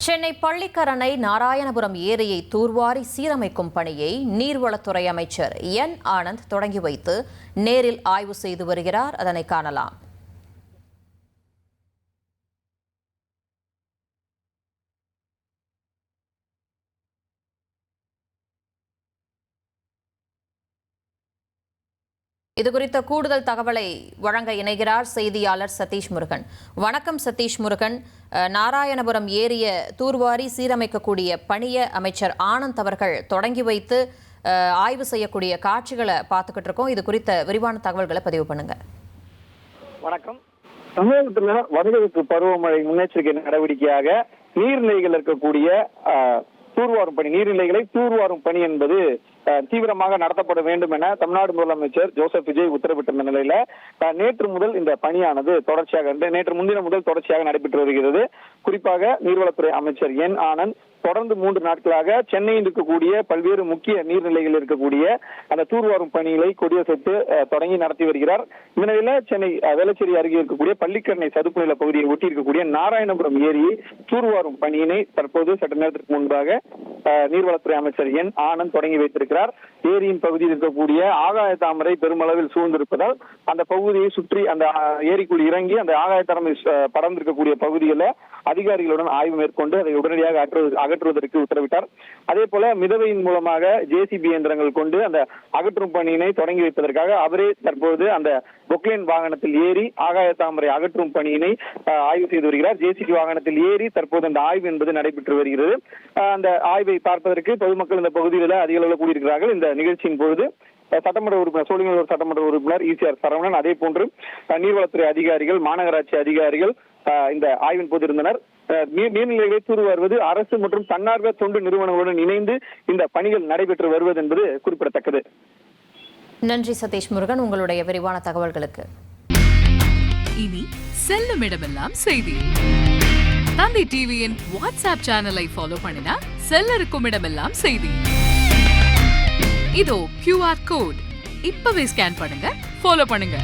சென்னை பள்ளிக்கரணை நாராயணபுரம் ஏரியை தூர்வாரி சீரமைக்கும் பணியை நீர்வளத்துறை அமைச்சர் என் ஆனந்த் தொடங்கி வைத்து நேரில் ஆய்வு செய்து வருகிறார். அதனை காணலாம். இதுகுறித்த கூடுதல் தகவலை வழங்க இணைகிறார் செய்தியாளர் சதீஷ் முருகன். வணக்கம் சதீஷ் முருகன். நாராயணபுரம் ஏரிய தூர்வாரி சீரமைக்கக்கூடிய பணியை அமைச்சர் ஆனந்த் அவர்கள் தொடங்கி வைத்து ஆய்வு செய்யக்கூடிய காட்சிகளை பார்த்துக்கிட்டு இருக்கோம். இது குறித்த விரிவான தகவல்களை பதிவு பண்ணுங்க. வணக்கம். தமிழகத்தில் வடகிழக்கு பருவமழை முன்னெச்சரிக்கை நடவடிக்கையாக நீர்நிலைகள் இருக்கக்கூடிய தூர்வாரும் பணி, நீர்நிலைகளை தூர்வாரும் பணி என்பது தீவிரமாக நடத்தப்பட வேண்டும் என தமிழ்நாடு முதலமைச்சர் ஜோசப் விஜய் உத்தரவிட்டிருந்த நிலையில நேற்று முதல் இந்த பணியானது நேற்று முன்தினம் முதல் தொடர்ச்சியாக நடைபெற்று வருகிறது. குறிப்பாக நீர்வளத்துறை அமைச்சர் என் ஆனந்த் தொடர்ந்து 3 நாட்களாக சென்னையில் இருக்கக்கூடிய பல்வேறு முக்கிய நீர்நிலைகளில் இருக்கக்கூடிய அந்த தூர்வாரும் பணிகளை கொடியசைத்து தொடங்கி நடத்தி வருகிறார். இந்த நிலையில சென்னை வேளச்சேரி அருகே இருக்கக்கூடிய பள்ளிக்கரணை சதுப்பு நில பகுதியை ஒட்டி இருக்கக்கூடிய நாராயணபுரம் ஏரியை தூர்வாரும் பணியினை தற்போது சற்று நேரத்திற்கு முன்பாக நீர்வளத்துறை அமைச்சர் என் ஆனந்த் தொடங்கி வைத்திருக்கிறார். ஏரியின் பகுதியில் இருக்கக்கூடிய ஆகாய தாமரை பெருமளவில் சூழ்ந்திருப்பதால் அந்த பகுதியை சுற்றி அந்த ஏரிக்குள் இறங்கி அந்த ஆகாய தாமரை படர்ந்திருக்கக்கூடிய பகுதிகளில் அதிகாரிகளுடன் ஆய்வு மேற்கொண்டு அதை உடனடியாக அகற்றுவதற்கு உத்தரவிட்டார். அதே போல மிதவையின் மூலமாக ஜேசிபி இயந்திரங்கள் கொண்டு அந்த அகற்றும் பணியினை தொடங்கி வைப்பதற்காக அவரே தற்போது அந்த பொக்லைன் வாகனத்தில் ஏறி ஆகாய தாமரை அகற்றும் பணியினை ஆய்வு செய்து வருகிறார். ஜேசிபி வாகனத்தில் ஏறி தற்போது அந்த ஆய்வு என்பது நடைபெற்று வருகிறது. அந்த ஆய்வை பார்ப்பதற்கு பொதுமக்கள் இந்த பகுதியில் அதிக அளவில் கூடியிருக்கிறார்கள். இந்த நிகழ்ச்சியின் பொழுது சட்டமன்ற உறுப்பினர் சோழிங்கநல்லூர் சட்டமன்ற உறுப்பினர் ஈசிஆர் சரவணன், அதே போன்று நீர்வளத்துறை அதிகாரிகள், மாநகராட்சி அதிகாரிகள் இந்த ஆய்வின் போது இருந்தனர். நீர்நிலைகளை தூர்வாருவது அரசு மற்றும் தன்னார்வ தொண்டு நிறுவனங்களுடன் இணைந்து இந்த பணிகள் நடைபெற்று வருவது என்பது குறிப்பிடத்தக்கது. நன்றி சதீஷ் முருகன், உங்களுடைய விரிவான தகவல்களுக்கு. இனி செல்லும் இடமெல்லாம் செய்தி. தந்தி டிவியின் வாட்ஸ்அப் சேனலை ஃபாலோ பண்ணினா செல்லருக்கும் இடமெல்லாம் செய்தி. இதோ QR கோட் இப்பவே ஸ்கேன் பண்ணுங்க, ஃபாலோ பண்ணுங்க.